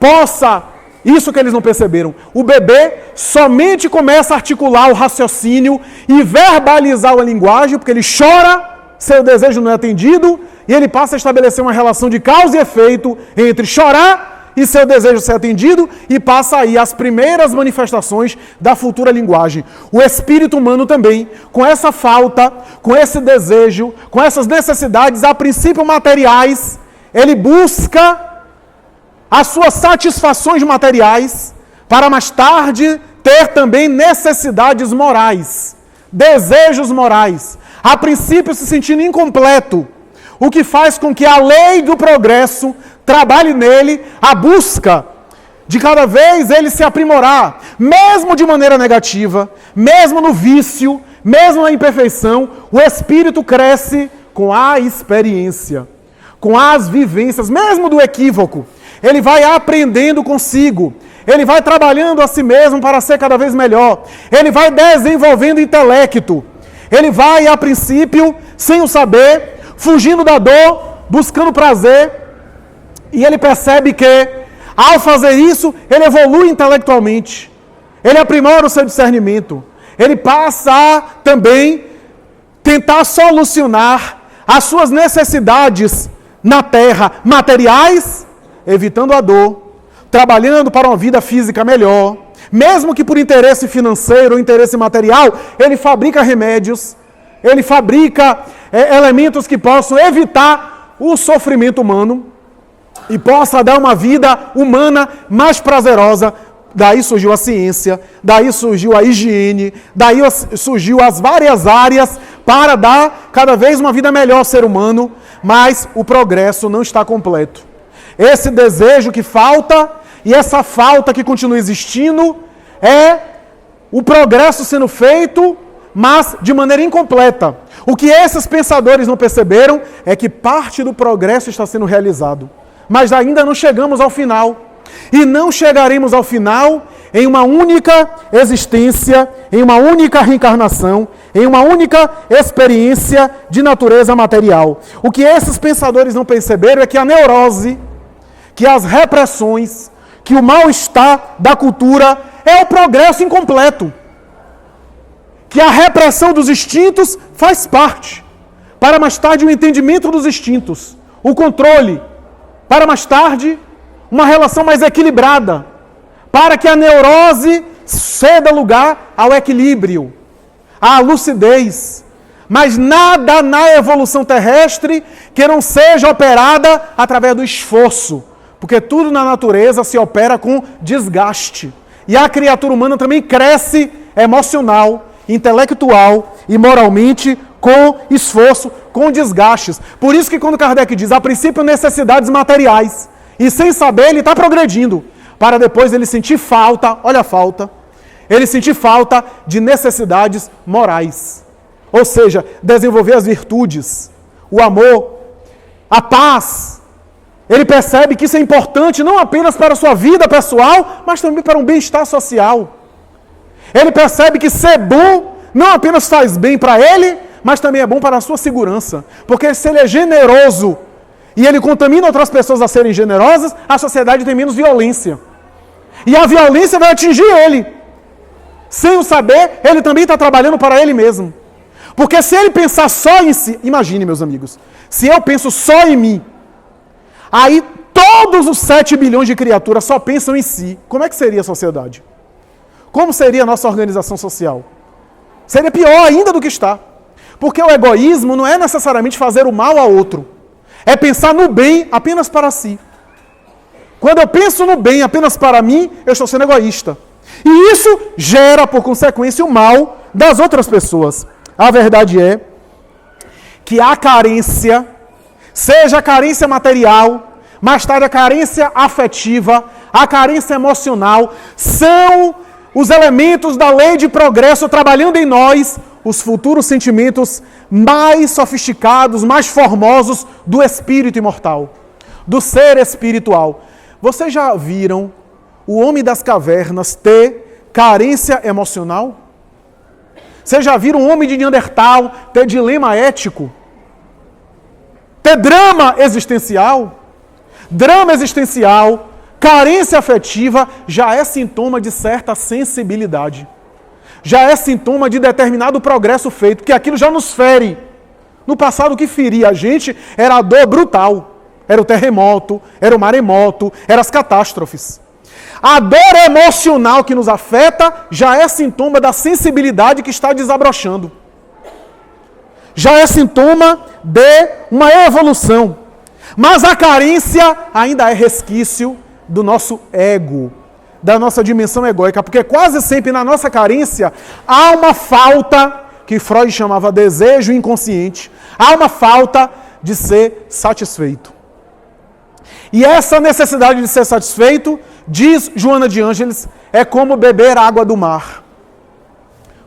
possa, isso que eles não perceberam, o bebê somente começa a articular o raciocínio e verbalizar a linguagem, porque ele chora, seu desejo não é atendido, e ele passa a estabelecer uma relação de causa e efeito entre chorar e seu desejo ser atendido, e passa aí as primeiras manifestações da futura linguagem. O espírito humano também, com essa falta, com esse desejo, com essas necessidades, a princípio materiais, ele busca as suas satisfações materiais, para mais tarde ter também necessidades morais, desejos morais, a princípio se sentindo incompleto, o que faz com que a lei do progresso trabalhe nele a busca de cada vez ele se aprimorar, mesmo de maneira negativa, mesmo no vício, mesmo na imperfeição, o espírito cresce com a experiência, com as vivências, mesmo do equívoco. Ele vai aprendendo consigo, ele vai trabalhando a si mesmo para ser cada vez melhor, ele vai desenvolvendo intelecto, ele vai, a princípio, sem o saber, fugindo da dor, buscando prazer, e ele percebe que, ao fazer isso, ele evolui intelectualmente, ele aprimora o seu discernimento, ele passa a também tentar solucionar as suas necessidades na terra materiais, evitando a dor, trabalhando para uma vida física melhor, mesmo que por interesse financeiro ou interesse material, ele fabrica remédios, ele fabrica elementos que possam evitar o sofrimento humano e possa dar uma vida humana mais prazerosa. Daí surgiu a ciência, daí surgiu a higiene, daí surgiu as várias áreas para dar cada vez uma vida melhor ao ser humano, mas o progresso não está completo. Esse desejo que falta e essa falta que continua existindo é o progresso sendo feito, mas de maneira incompleta. O que esses pensadores não perceberam é que parte do progresso está sendo realizado, mas ainda não chegamos ao final. E não chegaremos ao final em uma única existência, em uma única reencarnação, em uma única experiência de natureza material. O que esses pensadores não perceberam é que a neurose, que as repressões, que o mal-estar da cultura é o progresso incompleto. Que a repressão dos instintos faz parte. Para mais tarde o entendimento dos instintos, o controle. Para mais tarde uma relação mais equilibrada. Para que a neurose ceda lugar ao equilíbrio, à lucidez. Mas nada na evolução terrestre que não seja operada através do esforço. Porque tudo na natureza se opera com desgaste. E a criatura humana também cresce emocional, intelectual e moralmente com esforço, com desgastes. Por isso que quando Kardec diz, a princípio necessidades materiais, e sem saber ele está progredindo, para depois ele sentir falta, olha a falta, ele sentir falta de necessidades morais. Ou seja, desenvolver as virtudes, o amor, a paz. Ele percebe que isso é importante não apenas para a sua vida pessoal, mas também para um bem-estar social. Ele percebe que ser bom não apenas faz bem para ele, mas também é bom para a sua segurança. Porque se ele é generoso e ele contamina outras pessoas a serem generosas, a sociedade tem menos violência. E a violência vai atingir ele. Sem o saber, ele também está trabalhando para ele mesmo. Porque se ele pensar só em si, imagine, meus amigos, se eu penso só em mim, aí todos os 7 bilhões de criaturas só pensam em si, como é que seria a sociedade? Como seria a nossa organização social? Seria pior ainda do que está. Porque o egoísmo não é necessariamente fazer o mal a outro. É pensar no bem apenas para si. Quando eu penso no bem apenas para mim, eu estou sendo egoísta. E isso gera, por consequência, o mal das outras pessoas. A verdade é que a carência, seja a carência material, mais tarde a carência afetiva, a carência emocional, são os elementos da lei de progresso trabalhando em nós os futuros sentimentos mais sofisticados, mais formosos do espírito imortal, do ser espiritual. Vocês já viram o homem das cavernas ter carência emocional? Vocês já viram um homem de Neandertal ter dilema ético? Ter drama existencial? Drama existencial, carência afetiva, já é sintoma de certa sensibilidade. Já é sintoma de determinado progresso feito, porque aquilo já nos fere. No passado, o que feria a gente era a dor brutal. Era o terremoto, era o maremoto, eram as catástrofes. A dor emocional que nos afeta já é sintoma da sensibilidade que está desabrochando. Já é sintoma de uma evolução. Mas a carência ainda é resquício do nosso ego, da nossa dimensão egóica, porque quase sempre na nossa carência há uma falta, que Freud chamava desejo inconsciente, há uma falta de ser satisfeito. E essa necessidade de ser satisfeito, diz Joana de Ângeles, é como beber água do mar.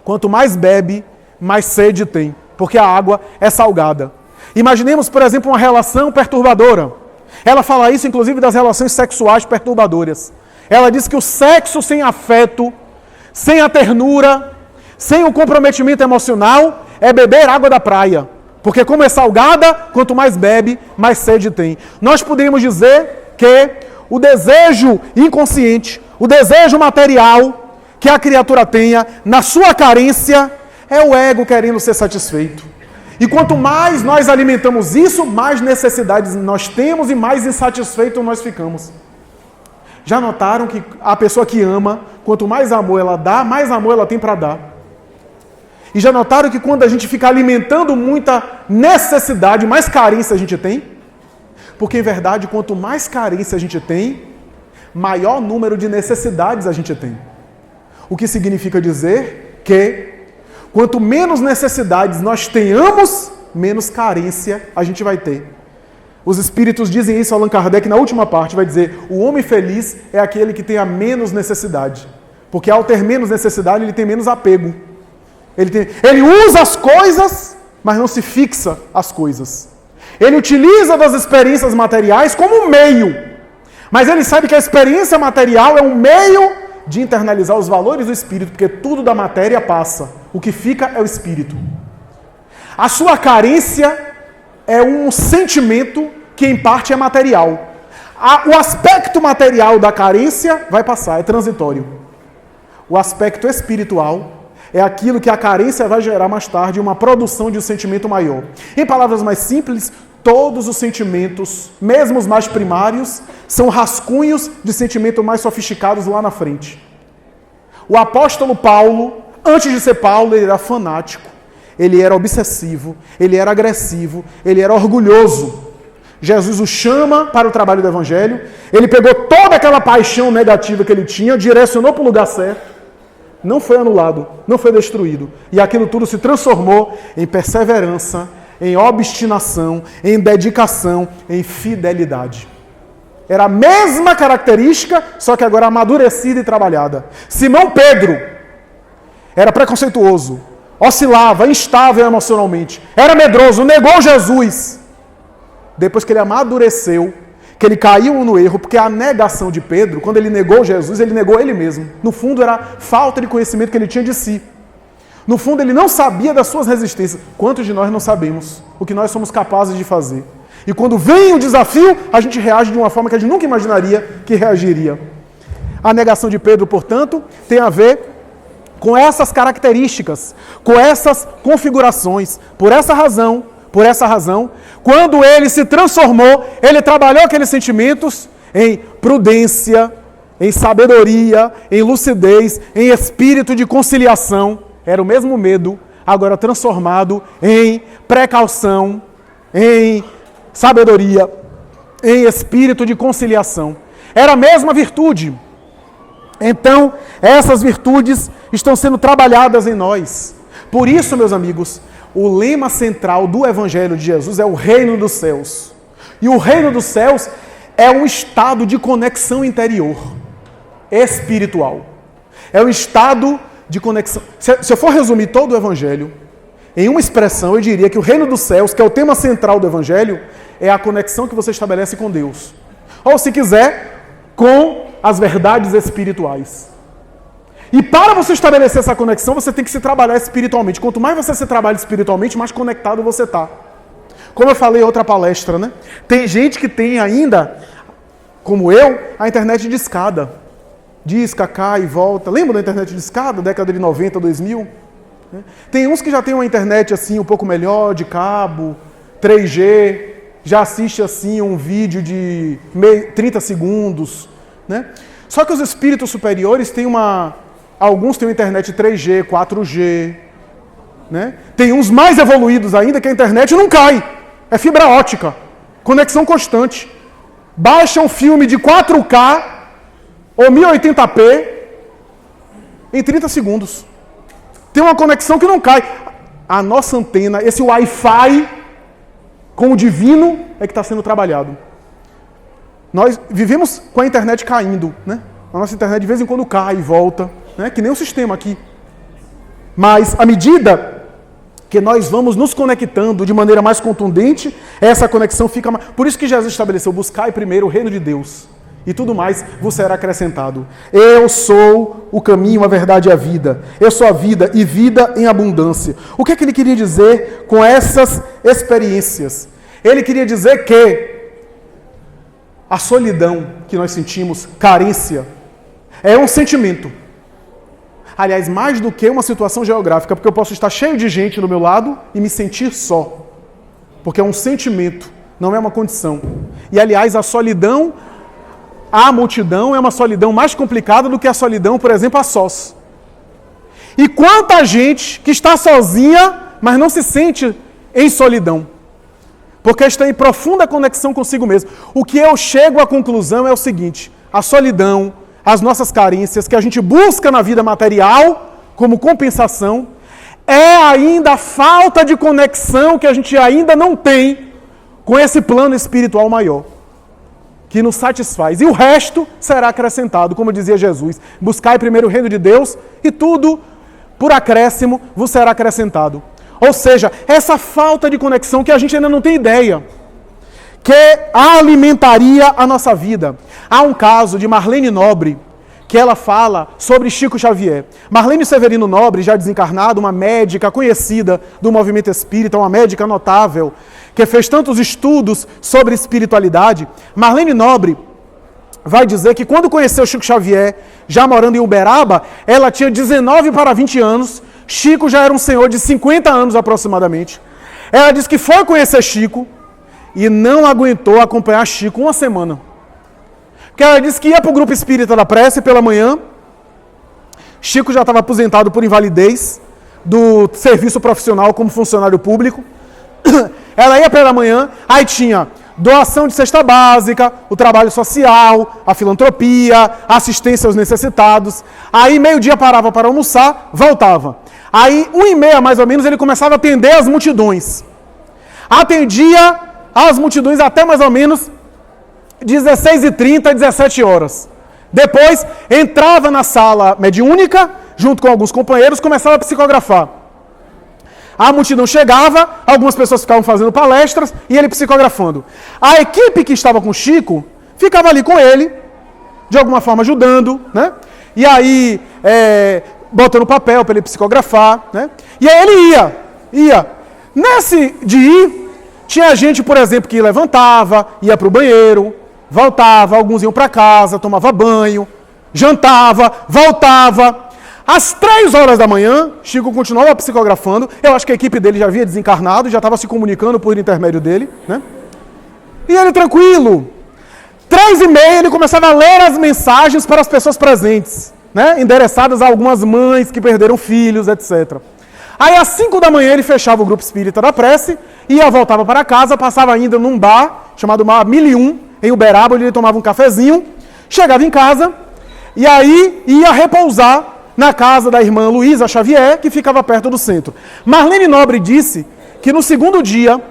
Quanto mais bebe, mais sede tem, porque a água é salgada. Imaginemos, por exemplo, uma relação perturbadora. Ela fala isso, inclusive, das relações sexuais perturbadoras. Ela diz que o sexo sem afeto, sem a ternura, sem o comprometimento emocional, é beber água da praia. Porque como é salgada, quanto mais bebe, mais sede tem. Nós poderíamos dizer que o desejo inconsciente, o desejo material que a criatura tenha, na sua carência, é o ego querendo ser satisfeito. E quanto mais nós alimentamos isso, mais necessidades nós temos e mais insatisfeitos nós ficamos. Já notaram que a pessoa que ama, quanto mais amor ela dá, mais amor ela tem para dar. E já notaram que quando a gente fica alimentando muita necessidade, mais carência a gente tem? Porque, em verdade, quanto mais carência a gente tem, maior número de necessidades a gente tem. O que significa dizer que quanto menos necessidades nós tenhamos, menos carência a gente vai ter. Os espíritos dizem isso, Allan Kardec, na última parte, vai dizer: o homem feliz é aquele que tem a menos necessidade. Porque ao ter menos necessidade, ele tem menos apego. Ele usa as coisas, mas não se fixa às coisas. Ele utiliza das experiências materiais como um meio. Mas ele sabe que a experiência material é um meio de internalizar os valores do espírito, porque tudo da matéria passa. O que fica é o espírito. A sua carência é um sentimento que, em parte, é material. O aspecto material da carência vai passar, é transitório. O aspecto espiritual é aquilo que a carência vai gerar mais tarde, uma produção de um sentimento maior. Em palavras mais simples, todos os sentimentos, mesmo os mais primários, são rascunhos de sentimentos mais sofisticados lá na frente. O apóstolo Paulo, antes de ser Paulo, ele era fanático, ele era obsessivo, ele era agressivo, ele era orgulhoso. Jesus o chama para o trabalho do evangelho, ele pegou toda aquela paixão negativa que ele tinha, direcionou para o lugar certo, não foi anulado, não foi destruído. E aquilo tudo se transformou em perseverança, em obstinação, em dedicação, em fidelidade. Era a mesma característica, só que agora amadurecida e trabalhada. Simão Pedro era preconceituoso, oscilava, instável emocionalmente, era medroso, negou Jesus. Depois que ele amadureceu, que ele caiu no erro, porque a negação de Pedro, quando ele negou Jesus, ele negou ele mesmo. No fundo, era falta de conhecimento que ele tinha de si. No fundo, ele não sabia das suas resistências. Quantos de nós não sabemos o que nós somos capazes de fazer? E quando vem o desafio, a gente reage de uma forma que a gente nunca imaginaria que reagiria. A negação de Pedro, portanto, tem a ver com essas características, com essas configurações. Por essa razão, quando ele se transformou, ele trabalhou aqueles sentimentos em prudência, em sabedoria, em lucidez, em espírito de conciliação. Era o mesmo medo, agora transformado em precaução, em sabedoria, em espírito de conciliação. Era a mesma virtude. Então, essas virtudes estão sendo trabalhadas em nós. Por isso, meus amigos, o lema central do Evangelho de Jesus é o reino dos céus. E o reino dos céus é um estado de conexão interior, espiritual. É um estado de conexão. Se eu for resumir todo o Evangelho em uma expressão, eu diria que o reino dos céus, que é o tema central do Evangelho, é a conexão que você estabelece com Deus. Ou, se quiser, com as verdades espirituais. E para você estabelecer essa conexão, você tem que se trabalhar espiritualmente. Quanto mais você se trabalha espiritualmente, mais conectado você está. Como eu falei em outra palestra, né? Tem gente que tem ainda, como eu, a internet de escada. Disca, cai e volta. Lembra da internet de escada, década de 90, 2000? Tem uns que já tem uma internet assim um pouco melhor, de cabo, 3G, já assiste assim um vídeo de 30 segundos, né? Só que os espíritos superiores têm alguns têm uma internet 3G, 4G, né? Tem uns mais evoluídos ainda que a internet não cai, é fibra ótica, conexão constante. Baixa um filme de 4K ou 1080p em 30 segundos. Tem uma conexão que não cai. A nossa antena, esse Wi-Fi com o divino é que está sendo trabalhado. Nós vivemos com a internet caindo, né? A nossa internet de vez em quando cai e volta, né? Que nem o sistema aqui. Mas à medida que nós vamos nos conectando de maneira mais contundente, essa conexão fica mais... Por isso que Jesus estabeleceu: buscai primeiro o reino de Deus, e tudo mais vos será acrescentado. Eu sou o caminho, a verdade e a vida. Eu sou a vida e vida em abundância. O que é que ele queria dizer com essas experiências? Ele queria dizer que a solidão que nós sentimos, carência, é um sentimento. Aliás, mais do que uma situação geográfica, porque eu posso estar cheio de gente do meu lado e me sentir só. Porque é um sentimento, não é uma condição. E, aliás, a solidão, a multidão é uma solidão mais complicada do que a solidão, por exemplo, a sós. E quanta gente que está sozinha, mas não se sente em solidão. Porque está em profunda conexão consigo mesmo. O que eu chego à conclusão é o seguinte: a solidão, as nossas carências que a gente busca na vida material como compensação, é ainda a falta de conexão que a gente ainda não tem com esse plano espiritual maior, que nos satisfaz. E o resto será acrescentado, como dizia Jesus: buscai primeiro o reino de Deus e tudo, por acréscimo, vos será acrescentado. Ou seja, essa falta de conexão que a gente ainda não tem ideia, que alimentaria a nossa vida. Há um caso de Marlene Nobre, que ela fala sobre Chico Xavier. Marlene Severino Nobre, já desencarnada, uma médica conhecida do movimento espírita, uma médica notável, que fez tantos estudos sobre espiritualidade. Marlene Nobre vai dizer que quando conheceu Chico Xavier, já morando em Uberaba, ela tinha 19 para 20 anos, Chico já era um senhor de 50 anos aproximadamente. Ela disse que foi conhecer Chico e não aguentou acompanhar Chico uma semana. Porque ela disse que ia para o grupo espírita da prece pela manhã. Chico já estava aposentado por invalidez do serviço profissional como funcionário público. Ela ia pela manhã, aí tinha doação de cesta básica, o trabalho social, a filantropia, a assistência aos necessitados. Aí meio-dia parava para almoçar, voltava. Aí 1h30 mais ou menos ele começava a atender as multidões. Atendia as multidões até mais ou menos 16h30, 17 horas. Depois entrava na sala mediúnica, junto com alguns companheiros, começava a psicografar. A multidão chegava, algumas pessoas ficavam fazendo palestras e ele psicografando. A equipe que estava com Chico ficava ali com ele, de alguma forma ajudando, né? E aí, botando papel para ele psicografar, né? E aí ele ia. Nesse de ir, Tinha gente, por exemplo, que levantava, ia para o banheiro, voltava, alguns iam para casa, tomava banho, jantava, voltava. Às 3 horas da manhã, Chico continuava psicografando. Eu acho que a equipe dele já havia desencarnado, já estava se comunicando por intermédio dele, né? E ele tranquilo. 3h30 ele começava a ler as mensagens para as pessoas presentes, né? Endereçadas a algumas mães que perderam filhos, etc. Aí às 5 da manhã ele fechava o grupo espírita da prece, voltava para casa, passava ainda num bar, chamado Bar 1001, em Uberaba, onde ele tomava um cafezinho, chegava em casa, e aí ia repousar na casa da irmã Luísa Xavier, que ficava perto do centro. Marlene Nobre disse que no segundo dia,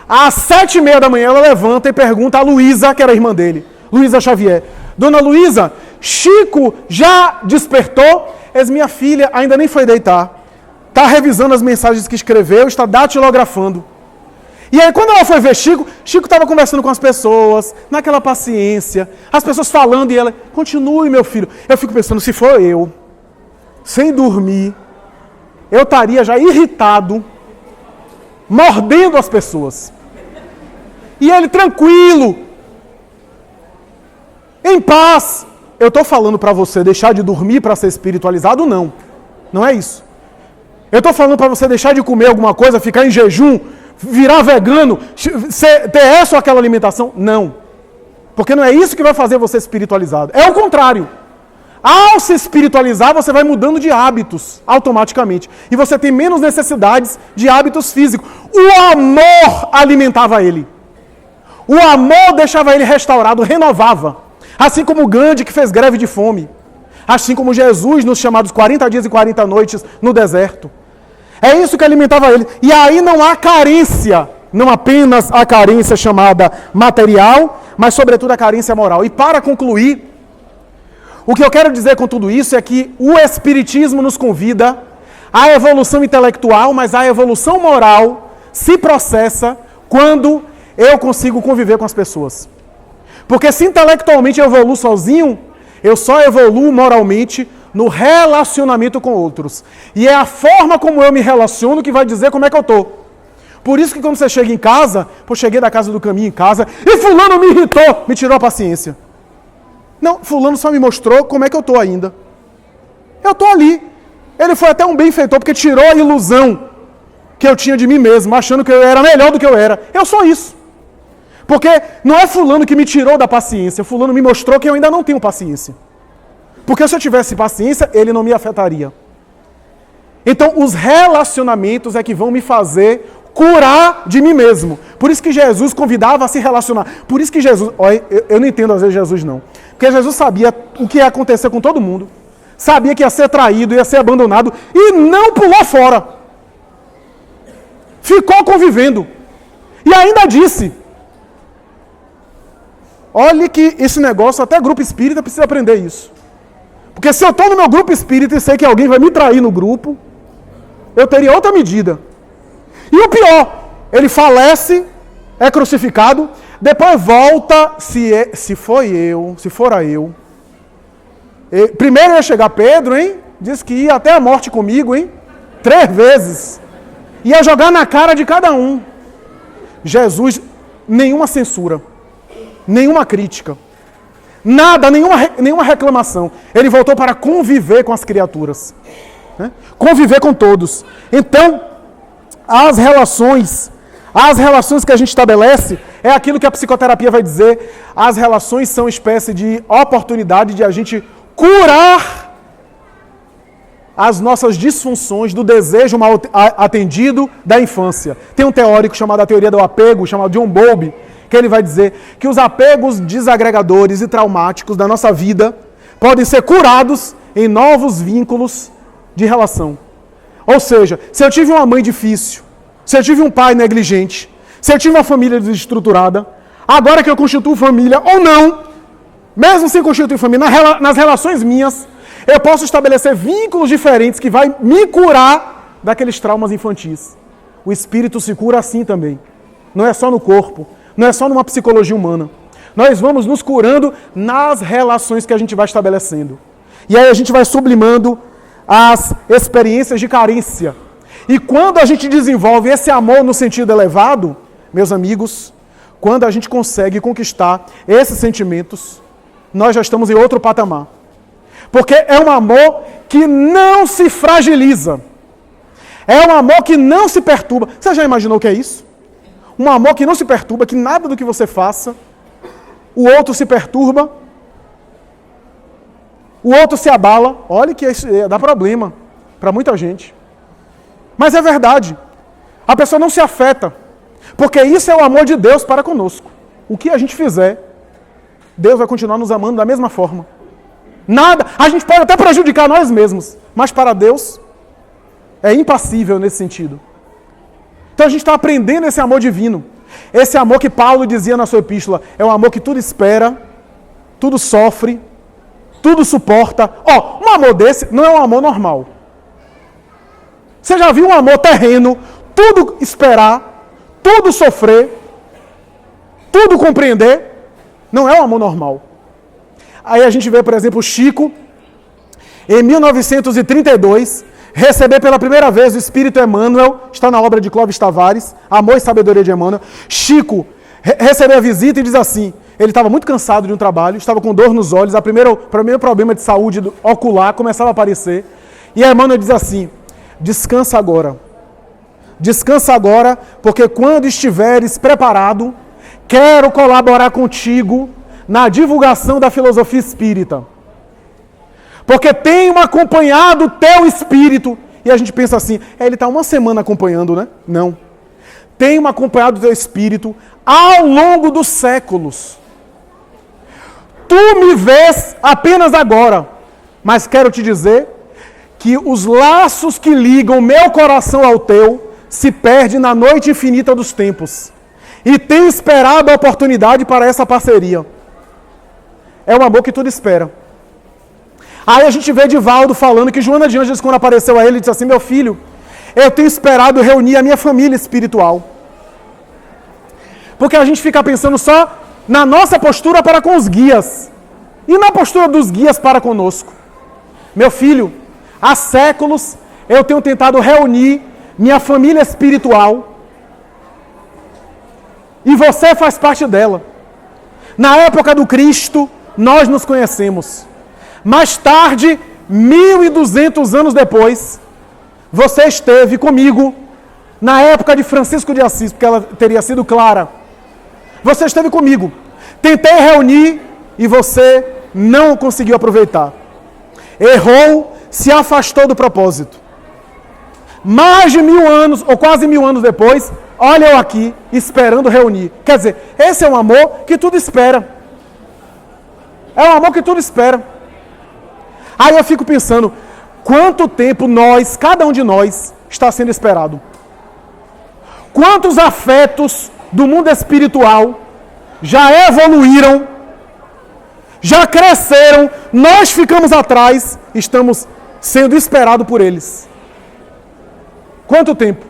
às 7h30 da manhã, ela levanta e pergunta a Luísa, que era a irmã dele, Luísa Xavier: Dona Luísa, Chico já despertou? Minha filha ainda nem foi deitar. Está revisando as mensagens que escreveu, está datilografando. E aí, quando ela foi ver Chico estava conversando com as pessoas, naquela paciência, as pessoas falando, e ela: continue, meu filho. Eu fico pensando, se for eu, sem dormir, eu estaria já irritado, mordendo as pessoas. E ele tranquilo, em paz. Eu estou falando para você deixar de dormir para ser espiritualizado? Não. Não é isso. Eu estou falando para você deixar de comer alguma coisa, ficar em jejum, virar vegano, ter essa ou aquela alimentação? Não. Porque não é isso que vai fazer você espiritualizado. É o contrário. Ao se espiritualizar, você vai mudando de hábitos automaticamente. E você tem menos necessidades de hábitos físicos. O amor alimentava ele. O amor deixava ele restaurado, renovava. Assim como Gandhi, que fez greve de fome. Assim como Jesus, nos chamados 40 dias e 40 noites no deserto. É isso que alimentava ele. E aí não há carência, não apenas a carência chamada material, mas sobretudo a carência moral. E para concluir, o que eu quero dizer com tudo isso é que o Espiritismo nos convida à evolução intelectual, mas a evolução moral se processa quando eu consigo conviver com as pessoas. Porque se intelectualmente eu evoluo sozinho, eu só evoluo moralmente no relacionamento com outros. E é a forma como eu me relaciono que vai dizer como é que eu estou. Por isso que quando você chega em casa, cheguei da casa do caminho em casa, e fulano me irritou, me tirou a paciência. Não, fulano só me mostrou como é que eu estou ainda. Eu estou ali. Ele foi até um benfeitor, porque tirou a ilusão que eu tinha de mim mesmo, achando que eu era melhor do que eu era. Eu sou isso. Porque não é fulano que me tirou da paciência, fulano me mostrou que eu ainda não tenho paciência. Porque se eu tivesse paciência, ele não me afetaria. Então, os relacionamentos é que vão me fazer curar de mim mesmo. Por isso que Jesus convidava a se relacionar. Por isso que Jesus... Olha, eu não entendo às vezes Jesus não. Porque Jesus sabia o que ia acontecer com todo mundo. Sabia que ia ser traído, ia ser abandonado. E não pulou fora. Ficou convivendo. E ainda disse... Olhe que esse negócio, até grupo espírita precisa aprender isso. Porque se eu estou no meu grupo espírita e sei que alguém vai me trair no grupo, eu teria outra medida. E o pior, ele falece, é crucificado, depois volta, se fora eu. Primeiro ia chegar Pedro, hein? Diz que ia até a morte comigo, hein? 3 vezes. Ia jogar na cara de cada um. Jesus, nenhuma censura. Nenhuma crítica, nada, nenhuma reclamação. Ele voltou para conviver com as criaturas, né? Conviver com todos. Então, as relações que a gente estabelece, é aquilo que a psicoterapia vai dizer, as relações são espécie de oportunidade de a gente curar as nossas disfunções do desejo mal atendido da infância. Tem um teórico chamado a teoria do apego, chamado John Bowlby, que ele vai dizer que os apegos desagregadores e traumáticos da nossa vida podem ser curados em novos vínculos de relação. Ou seja, se eu tive uma mãe difícil, se eu tive um pai negligente, se eu tive uma família desestruturada, agora que eu constituo família ou não, mesmo sem constituir família, nas relações minhas, eu posso estabelecer vínculos diferentes que vai me curar daqueles traumas infantis. O espírito se cura assim também. Não é só no corpo. Não é só numa psicologia humana. Nós vamos nos curando nas relações que a gente vai estabelecendo. E aí a gente vai sublimando as experiências de carência. E quando a gente desenvolve esse amor no sentido elevado, meus amigos, quando a gente consegue conquistar esses sentimentos, nós já estamos em outro patamar. Porque é um amor que não se fragiliza. É um amor que não se perturba. Você já imaginou o que é isso? Um amor que não se perturba, que nada do que você faça, o outro se perturba, o outro se abala. Olha que isso dá problema para muita gente. Mas é verdade. A pessoa não se afeta. Porque isso é o amor de Deus para conosco. O que a gente fizer, Deus vai continuar nos amando da mesma forma. Nada, a gente pode até prejudicar nós mesmos, mas para Deus é impassível nesse sentido. Então a gente está aprendendo esse amor divino. Esse amor que Paulo dizia na sua epístola, é um amor que tudo espera, tudo sofre, tudo suporta. Um amor desse não é um amor normal. Você já viu um amor terreno, tudo esperar, tudo sofrer, tudo compreender? Não é um amor normal. Aí a gente vê, por exemplo, Chico, em 1932, receber pela primeira vez o Espírito Emmanuel, está na obra de Clóvis Tavares, Amor e Sabedoria de Emmanuel. Chico recebe a visita e diz assim, ele estava muito cansado de um trabalho, estava com dor nos olhos, o primeiro problema de saúde ocular começava a aparecer, e Emmanuel diz assim, descansa agora, porque quando estiveres preparado, quero colaborar contigo na divulgação da filosofia espírita. Porque tenho acompanhado o teu espírito. E a gente pensa assim, ele está uma semana acompanhando, né? Não. Tenho acompanhado o teu espírito ao longo dos séculos. Tu me vês apenas agora. Mas quero te dizer que os laços que ligam meu coração ao teu se perdem na noite infinita dos tempos. E tenho esperado a oportunidade para essa parceria. É um amor que tudo espera. Aí a gente vê Divaldo falando que Joana de Ângeles, quando apareceu a ele, disse assim, meu filho, eu tenho esperado reunir a minha família espiritual. Porque a gente fica pensando só na nossa postura para com os guias. E na postura dos guias para conosco. Meu filho, há séculos eu tenho tentado reunir minha família espiritual. E você faz parte dela. Na época do Cristo, nós nos conhecemos. Mais tarde, 1200 anos depois, você esteve comigo na época de Francisco de Assis, porque ela teria sido clara. Você esteve comigo. Tentei reunir e você não conseguiu aproveitar. Errou, se afastou do propósito. Mais de 1000 anos, ou quase 1000 anos depois, olha eu aqui, esperando reunir. Quer dizer, esse é um amor que tudo espera. É um amor que tudo espera. Aí eu fico pensando, quanto tempo nós, cada um de nós, está sendo esperado? Quantos afetos do mundo espiritual já evoluíram, já cresceram, nós ficamos atrás, estamos sendo esperados por eles? Quanto tempo?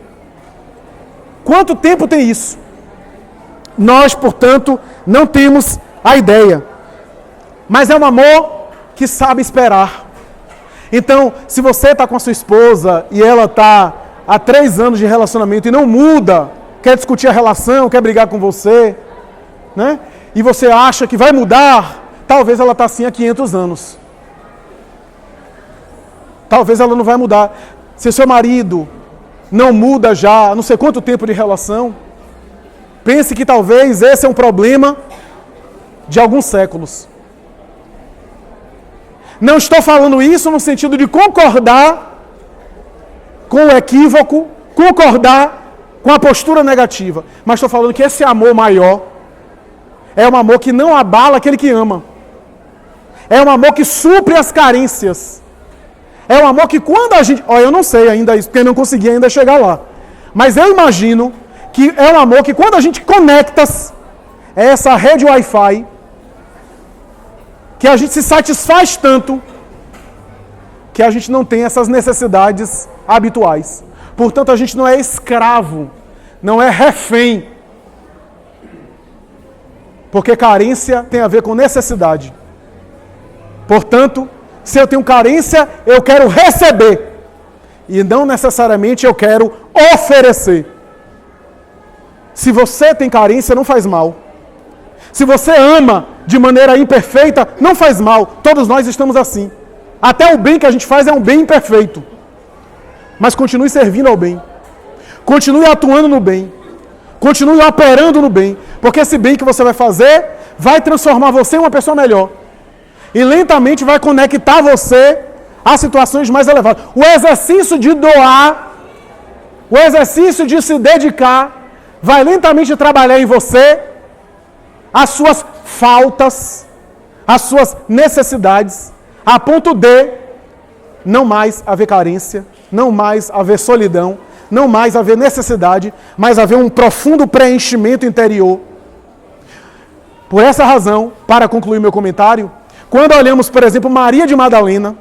Quanto tempo tem isso? Nós, portanto, não temos a ideia. Mas é um amor que sabe esperar. Então, se você está com a sua esposa e ela está há 3 anos de relacionamento e não muda, quer discutir a relação, quer brigar com você, né? E você acha que vai mudar, talvez ela está assim há 500 anos. Talvez ela não vai mudar. Se seu marido não muda já há não sei quanto tempo de relação, pense que talvez esse é um problema de alguns séculos. Não estou falando isso no sentido de concordar com o equívoco, concordar com a postura negativa. Mas estou falando que esse amor maior é um amor que não abala aquele que ama. É um amor que supre as carências. É um amor que quando a gente... eu não sei ainda isso, porque eu não consegui ainda chegar lá. Mas eu imagino que é um amor que quando a gente conecta essa rede Wi-Fi, que a gente se satisfaz tanto que a gente não tem essas necessidades habituais. Portanto, a gente não é escravo, não é refém. Porque carência tem a ver com necessidade. Portanto, se eu tenho carência, eu quero receber. e não necessariamente eu quero oferecer. Se você tem carência, não faz mal. Se você ama de maneira imperfeita, não faz mal. Todos nós estamos assim. Até o bem que a gente faz é um bem imperfeito. Mas continue servindo ao bem. Continue atuando no bem. Continue operando no bem. Porque esse bem que você vai fazer vai transformar você em uma pessoa melhor. E lentamente vai conectar você a situações mais elevadas. O exercício de doar, o exercício de se dedicar, vai lentamente trabalhar em você as suas faltas, as suas necessidades, a ponto de não mais haver carência, não mais haver solidão, não mais haver necessidade, mas haver um profundo preenchimento interior. Por essa razão, para concluir meu comentário, quando olhamos, por exemplo, Maria de Madalena,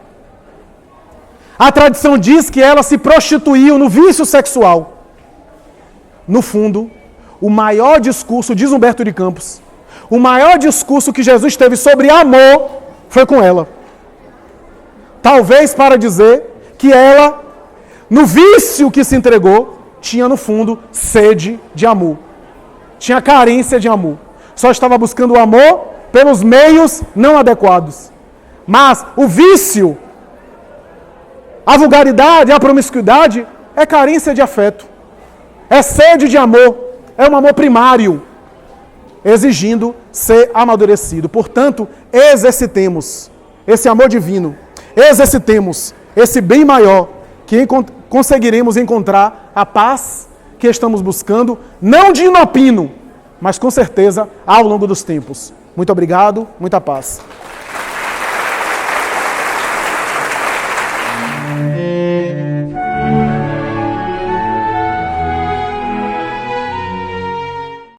a tradição diz que ela se prostituiu no vício sexual. No fundo, o maior discurso, diz Humberto de Campos, o maior discurso que Jesus teve sobre amor foi com ela. Talvez para dizer que ela, no vício que se entregou, tinha no fundo sede de amor. Tinha carência de amor. Só estava buscando o amor pelos meios não adequados. Mas o vício, a vulgaridade, a promiscuidade é carência de afeto. É sede de amor. É um amor primário, exigindo ser amadurecido. Portanto, exercitemos esse amor divino. Exercitemos esse bem maior, que conseguiremos encontrar a paz que estamos buscando, não de inopino, mas com certeza ao longo dos tempos. Muito obrigado, muita paz.